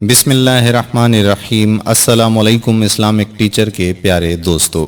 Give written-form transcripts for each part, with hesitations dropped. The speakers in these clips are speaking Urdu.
بسم اللہ الرحمن الرحیم۔ السلام علیکم اسلامک ٹیچر کے پیارے دوستو،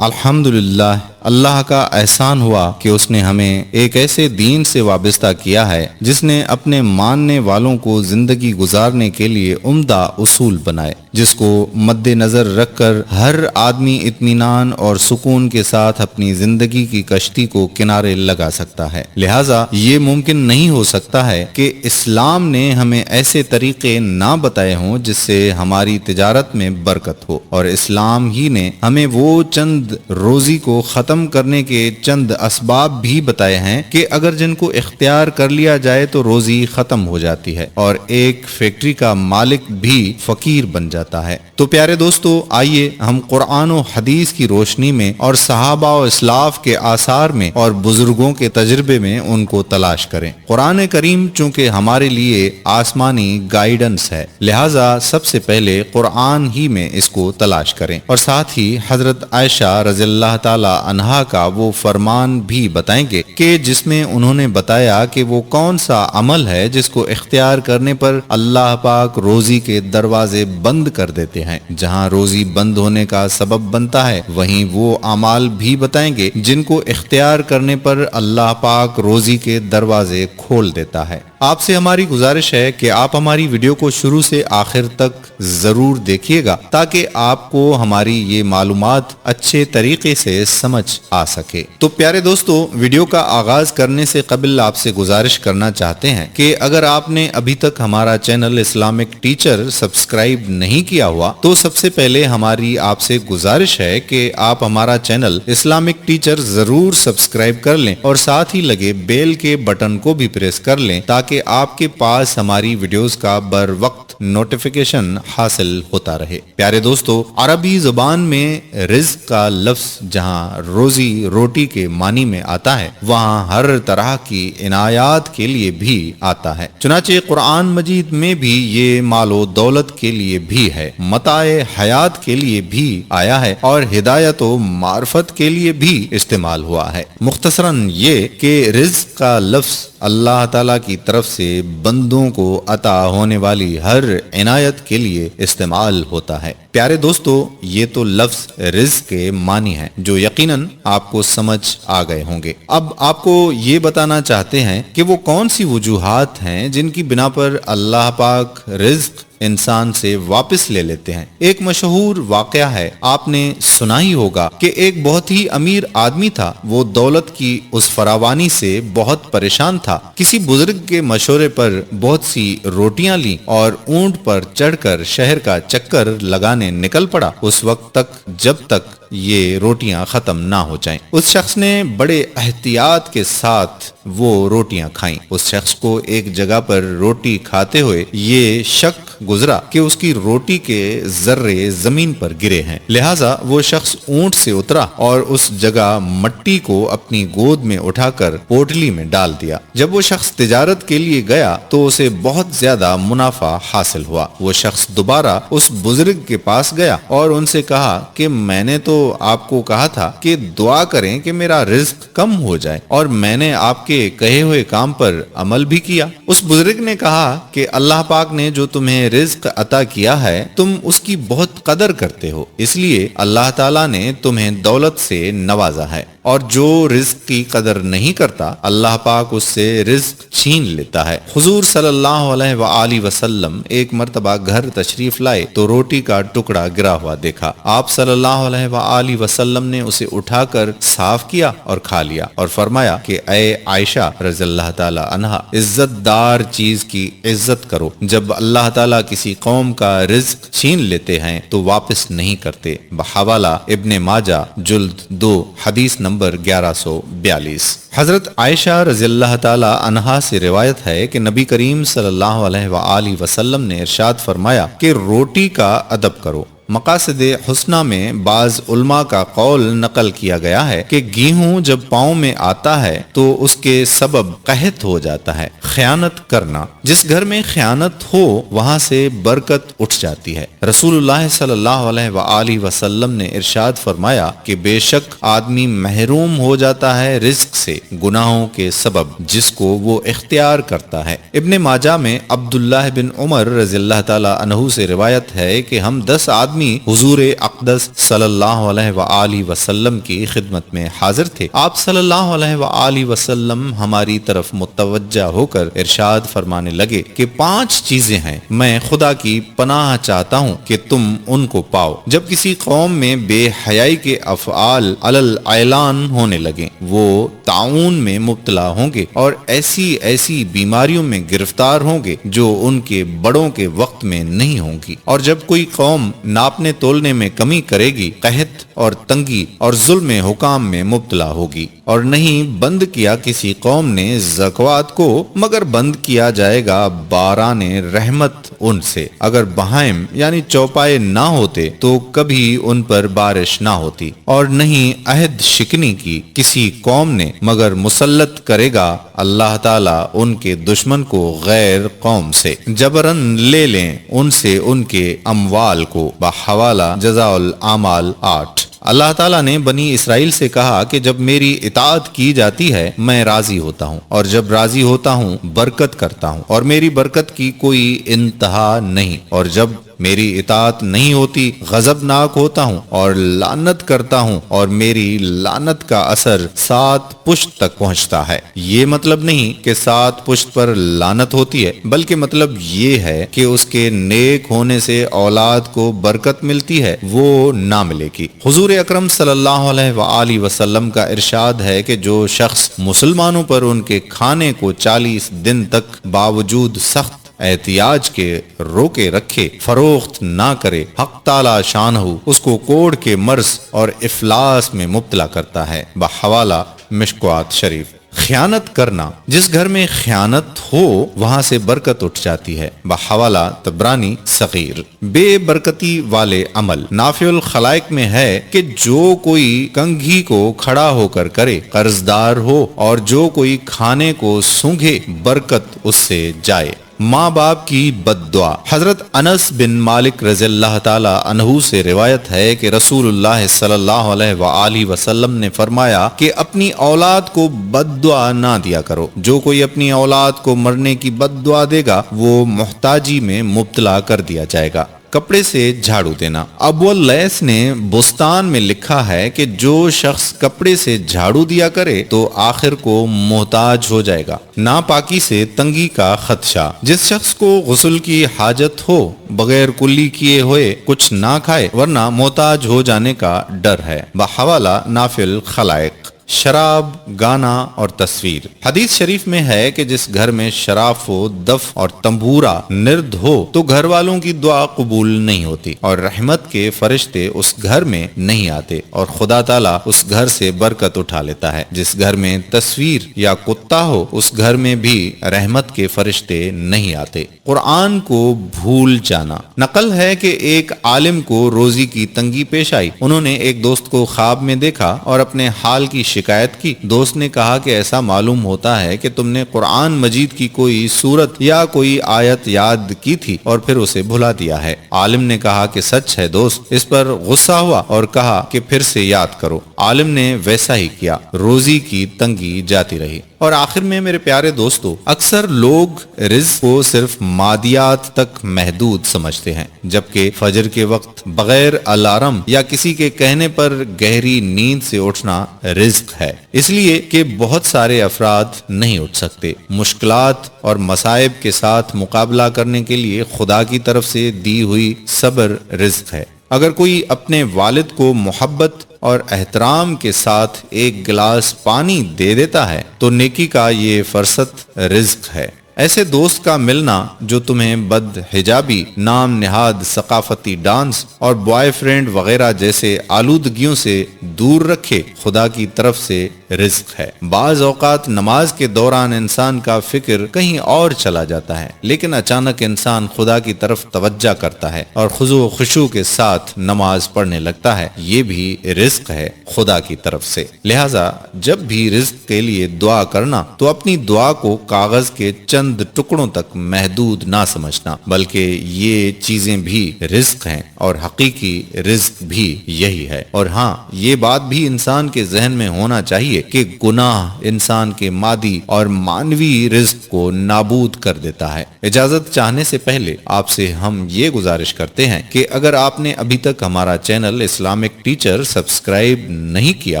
الحمدللہ اللہ کا احسان ہوا کہ اس نے ہمیں ایک ایسے دین سے وابستہ کیا ہے جس نے اپنے ماننے والوں کو زندگی گزارنے کے لیے عمدہ اصول بنائے، جس کو مد نظر رکھ کر ہر آدمی اطمینان اور سکون کے ساتھ اپنی زندگی کی کشتی کو کنارے لگا سکتا ہے۔ لہٰذا یہ ممکن نہیں ہو سکتا ہے کہ اسلام نے ہمیں ایسے طریقے نہ بتائے ہوں جس سے ہماری تجارت میں برکت ہو، اور اسلام ہی نے ہمیں وہ چند روزی کو ختم کرنے کے چند اسباب بھی بتائے ہیں کہ اگر جن کو اختیار کر لیا جائے تو روزی ختم ہو جاتی ہے اور ایک فیکٹری کا مالک بھی فقیر بن جاتا ہے۔ تو پیارے دوستو، آئیے ہم قرآن و حدیث کی روشنی میں اور صحابہ و اسلاف کے آثار میں اور بزرگوں کے تجربے میں ان کو تلاش کریں۔ قرآن کریم چونکہ ہمارے لیے آسمانی گائیڈنس ہے، لہٰذا سب سے پہلے قرآن ہی میں اس کو تلاش کریں، اور ساتھ ہی حضرت عائشہ رضی اللہ تعالی عنہا کا وہ فرمان بھی بتائیں گے کہ جس میں انہوں نے بتایا کہ وہ کون سا عمل ہے جس کو اختیار کرنے پر اللہ پاک روزی کے دروازے بند کر دیتے ہیں۔ جہاں روزی بند ہونے کا سبب بنتا ہے وہیں وہ اعمال بھی بتائیں گے جن کو اختیار کرنے پر اللہ پاک روزی کے دروازے کھول دیتا ہے۔ آپ سے ہماری گزارش ہے کہ آپ ہماری ویڈیو کو شروع سے آخر تک ضرور دیکھیے گا تاکہ آپ کو ہماری یہ معلومات اچھے طریقے سے سمجھ آ سکے۔ تو پیارے دوستو، ویڈیو کا آغاز کرنے سے قبل آپ سے گزارش کرنا چاہتے ہیں کہ اگر آپ نے ابھی تک ہمارا چینل اسلامک ٹیچر سبسکرائب نہیں کیا ہوا تو سب سے پہلے ہماری آپ سے گزارش ہے کہ آپ ہمارا چینل اسلامک ٹیچر ضرور سبسکرائب کر لیں اور ساتھ ہی لگے بیل کے بٹن کو بھی پریس کر لیں تاکہ آپ کے پاس ہماری ویڈیوز کا بر وقت نوٹیفیکیشن حاصل ہوتا رہے۔ پیارے دوستو، عربی زبان میں رزق کا لفظ جہاں روزی روٹی کے معنی میں آتا ہے وہاں ہر طرح کی عنایات کے لیے بھی آتا ہے۔ چنانچہ قرآن مجید میں بھی یہ مال و دولت کے لیے بھی ہے، متاع حیات کے لیے بھی آیا ہے اور ہدایت و معرفت کے لیے بھی استعمال ہوا ہے۔ مختصراً یہ کہ رزق کا لفظ اللہ تعالیٰ کی طرف سے بندوں کو عطا ہونے والی ہر عنایت کے لیے استعمال ہوتا ہے۔ پیارے دوستو، یہ تو لفظ رزق کے معنی ہیں جو یقیناً آپ کو سمجھ آ گئے ہوں گے۔ اب آپ کو یہ بتانا چاہتے ہیں کہ وہ کون سی وجوہات ہیں جن کی بنا پر اللہ پاک رزق انسان سے واپس لے لیتے ہیں۔ ایک مشہور واقعہ ہے، آپ نے سنا ہی ہوگا کہ ایک بہت ہی امیر آدمی تھا۔ وہ دولت کی اس فراوانی سے بہت پریشان تھا۔ کسی بزرگ کے مشورے پر بہت سی روٹیاں لیں اور اونٹ پر چڑھ کر شہر کا چکر لگانے نکل پڑا، اس وقت تک جب تک یہ روٹیاں ختم نہ ہو جائیں۔ اس شخص نے بڑے احتیاط کے ساتھ وہ روٹیاں کھائیں۔ اس شخص کو ایک جگہ پر روٹی کھاتے ہوئے یہ شک گزرا کہ اس کی روٹی کے ذرے زمین پر گرے ہیں، لہٰذا وہ شخص اونٹ سے اترا اور اس جگہ مٹی کو اپنی گود میں اٹھا کر پوٹلی میں ڈال دیا۔ جب وہ شخص تجارت کے لیے گیا تو اسے بہت زیادہ منافع حاصل ہوا۔ وہ شخص دوبارہ اس بزرگ کے پاس گیا اور ان سے کہا کہ میں نے تو آپ کو کہا تھا کہ دعا کریں کہ میرا رزق کم ہو جائے، اور میں نے آپ کے کہے ہوئے کام پر عمل بھی کیا۔ اس بزرگ نے کہا کہ اللہ پاک نے جو تمہیں رزق عطا کیا ہے تم اس کی بہت قدر کرتے ہو، اس لیے اللہ تعالیٰ نے تمہیں دولت سے نوازا ہے، اور جو رزق کی قدر نہیں کرتا اللہ پاک اس سے رزق چھین لیتا ہے۔ حضور صلی اللہ علیہ وآلہ وسلم ایک مرتبہ گھر تشریف لائے تو روٹی کا ٹکڑا گرا ہوا دیکھا۔ آپ صلی اللہ علیہ وآلہ وسلم نے اسے اٹھا کر صاف کیا اور کھا لیا اور فرمایا کہ اے عائشہ رضی اللہ تعالی عنہا، عزت دار چیز کی عزت کرو۔ جب اللہ تعالیٰ کسی قوم کا رزق چھین لیتے ہیں تو واپس نہیں کرتے۔ بحوالہ ابن ماجہ جلد 2 حدیث نمبر 1142۔ حضرت عائشہ رضی اللہ تعالی عنہا سے روایت ہے کہ نبی کریم صلی اللہ علیہ وآلہ وسلم نے ارشاد فرمایا کہ روٹی کا ادب کرو، مقاصد حسنہ میں بعض علماء کا قول نقل کیا گیا ہے کہ گیہوں جب پاؤں میں آتا ہے تو اس کے سبب قحط ہو جاتا ہے۔ خیانت کرنا، جس گھر میں خیانت ہو وہاں سے برکت اٹھ جاتی ہے۔ رسول اللہ صلی اللہ علیہ وآلہ وسلم نے ارشاد فرمایا کہ بے شک آدمی محروم ہو جاتا ہے رزق سے گناہوں کے سبب جس کو وہ اختیار کرتا ہے۔ ابن ماجہ میں عبداللہ بن عمر رضی اللہ تعالی عنہ سے روایت ہے کہ ہم 10 آدمی حضور اقدس صلی اللہ علیہ وآلہ وسلم کی خدمت میں حاضر تھے۔ آپ صلی اللہ علیہ وآلہ وسلم ہماری طرف متوجہ ہو کر ارشاد فرمانے لگے کہ 5 چیزیں ہیں، میں خدا کی پناہ چاہتا ہوں کہ تم ان کو پاؤ۔ جب کسی قوم میں بے حیائی کے افعال علل اعلان ہونے لگیں، وہ طاعون میں مبتلا ہوں گے اور ایسی بیماریوں میں گرفتار ہوں گے جو ان کے بڑوں کے وقت میں نہیں ہوں گی، اور جب کوئی قوم ناپنے تولنے میں کمی کرے گی، قحط اور تنگی اور ظلم حکام میں مبتلا ہوگی، اور نہیں بند کیا کسی قوم نے زکوات کو مگر بند کیا جائے گا باران رحمت ان سے۔ اگر بہائم یعنی چوپائے نہ ہوتے تو کبھی ان پر بارش نہ ہوتی، اور نہیں عہد شکنی کی کسی قوم نے مگر مسلط کرے گا اللہ تعالیٰ ان کے دشمن کو غیر قوم سے، جبرن لے لیں ان سے ان کے اموال کو۔ بحوالہ جزاء الاعمال 8۔ اللہ تعالیٰ نے بنی اسرائیل سے کہا کہ جب میری اطاعت کی جاتی ہے میں راضی ہوتا ہوں، اور جب راضی ہوتا ہوں برکت کرتا ہوں، اور میری برکت کی کوئی انتہا نہیں، اور جب میری اطاعت نہیں ہوتی غضبناک ہوتا ہوں اور لعنت کرتا ہوں، اور میری لعنت کا اثر 7 پشت تک پہنچتا ہے۔ یہ مطلب نہیں کہ 7 پشت پر لعنت ہوتی ہے، بلکہ مطلب یہ ہے کہ اس کے نیک ہونے سے اولاد کو برکت ملتی ہے، وہ نہ ملے گی۔ حضور اکرم صلی اللہ علیہ وآلہ وسلم کا ارشاد ہے کہ جو شخص مسلمانوں پر ان کے کھانے کو 40 دن تک باوجود سخت احتیاج کے روکے رکھے فروخت نہ کرے، حق تعالی شانہ اس کو کوڑ کے مرض اور افلاس میں مبتلا کرتا ہے۔ بحوالہ مشکوات شریف۔ خیانت کرنا، جس گھر میں خیانت ہو وہاں سے برکت اٹھ جاتی ہے۔ بحوالہ طبرانی صغیر۔ بے برکتی والے عمل، نافع الخلائق میں ہے کہ جو کوئی کنگھی کو کھڑا ہو کر کرے قرض دار ہو، اور جو کوئی کھانے کو سونگھے برکت اس سے جائے۔ ماں باپ کی بد دعا، حضرت انس بن مالک رضی اللہ تعالی عنہ سے روایت ہے کہ رسول اللہ صلی اللہ علیہ وآلہ وسلم نے فرمایا کہ اپنی اولاد کو بد دعا نہ دیا کرو، جو کوئی اپنی اولاد کو مرنے کی بد دعا دے گا وہ محتاجی میں مبتلا کر دیا جائے گا۔ کپڑے سے جھاڑو دینا، ابو اللیث نے بستان میں لکھا ہے کہ جو شخص کپڑے سے جھاڑو دیا کرے تو آخر کو محتاج ہو جائے گا۔ ناپاکی سے تنگی کا خدشہ، جس شخص کو غسل کی حاجت ہو بغیر کلی کیے ہوئے کچھ نہ کھائے ورنہ محتاج ہو جانے کا ڈر ہے۔ بحوالہ نافع الخلائق۔ شراب، گانا اور تصویر، حدیث شریف میں ہے کہ جس گھر میں شراف و دف اور تمبورا نرد ہو تو گھر والوں کی دعا قبول نہیں ہوتی، اور رحمت کے فرشتے اس گھر میں نہیں آتے، اور خدا تعالیٰ اس گھر سے برکت اٹھا لیتا ہے۔ جس گھر میں تصویر یا کتا ہو اس گھر میں بھی رحمت کے فرشتے نہیں آتے۔ قرآن کو بھول جانا، نقل ہے کہ ایک عالم کو روزی کی تنگی پیش آئی، انہوں نے ایک دوست کو خواب میں دیکھا اور اپنے حال کی شکایت کی۔ دوست نے کہا کہ ایسا معلوم ہوتا ہے کہ تم نے قرآن مجید کی کوئی سورت یا کوئی آیت یاد کی تھی اور پھر اسے بھلا دیا ہے۔ عالم نے کہا کہ سچ ہے دوست۔ اس پر غصہ ہوا اور کہا کہ پھر سے یاد کرو۔ عالم نے ویسا ہی کیا، روزی کی تنگی جاتی رہی۔ اور آخر میں میرے پیارے دوستو، اکثر لوگ رزق کو صرف مادیات تک محدود سمجھتے ہیں، جبکہ فجر کے وقت بغیر الارم یا کسی کے کہنے پر گہری نیند سے اٹھنا رزق ہے، اس لیے کہ بہت سارے افراد نہیں اٹھ سکتے۔ مشکلات اور مصائب کے ساتھ مقابلہ کرنے کے لیے خدا کی طرف سے دی ہوئی صبر رزق ہے۔ اگر کوئی اپنے والد کو محبت اور احترام کے ساتھ ایک گلاس پانی دے دیتا ہے تو نیکی کا یہ فرصت رزق ہے۔ ایسے دوست کا ملنا جو تمہیں بد حجابی، نام نہاد ثقافتی ڈانس اور بوائے فرینڈ وغیرہ جیسے آلودگیوں سے دور رکھے، خدا کی طرف سے رزق ہے۔ بعض اوقات نماز کے دوران انسان کا فکر کہیں اور چلا جاتا ہے، لیکن اچانک انسان خدا کی طرف توجہ کرتا ہے اور خضوع و خشوع کے ساتھ نماز پڑھنے لگتا ہے۔ یہ بھی رزق ہے خدا کی طرف سے۔ لہٰذا جب بھی رزق کے لیے دعا کرنا تو اپنی دعا کو کاغذ کے چند ٹکڑوں تک محدود نہ سمجھنا، بلکہ یہ چیزیں بھی رزق ہیں اور حقیقی رزق بھی یہی ہے۔ اور ہاں، یہ بات بھی انسان کے ذہن میں ہونا چاہیے کہ گناہ انسان کے مادی اور معنوی رزق کو نابود کر دیتا ہے۔ اجازت چاہنے سے پہلے آپ سے ہم یہ گزارش کرتے ہیں کہ اگر آپ نے ابھی تک ہمارا چینل اسلامک ٹیچر سبسکرائب نہیں کیا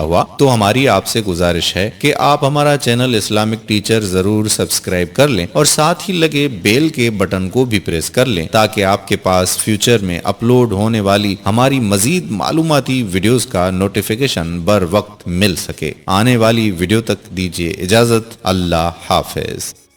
ہوا تو ہماری آپ سے گزارش ہے کہ آپ ہمارا چینل اسلامک ٹیچر ضرور سبسکرائب کر لیں اور ساتھ ہی لگے بیل کے بٹن کو بھی پریس کر لیں تاکہ آپ کے پاس فیوچر میں اپلوڈ ہونے والی ہماری مزید معلوماتی ویڈیوز کا نوٹیفیکیشن بر وقت مل سکے۔ آنے والی ویڈیو تک دیجیے اجازت۔ اللہ حافظ۔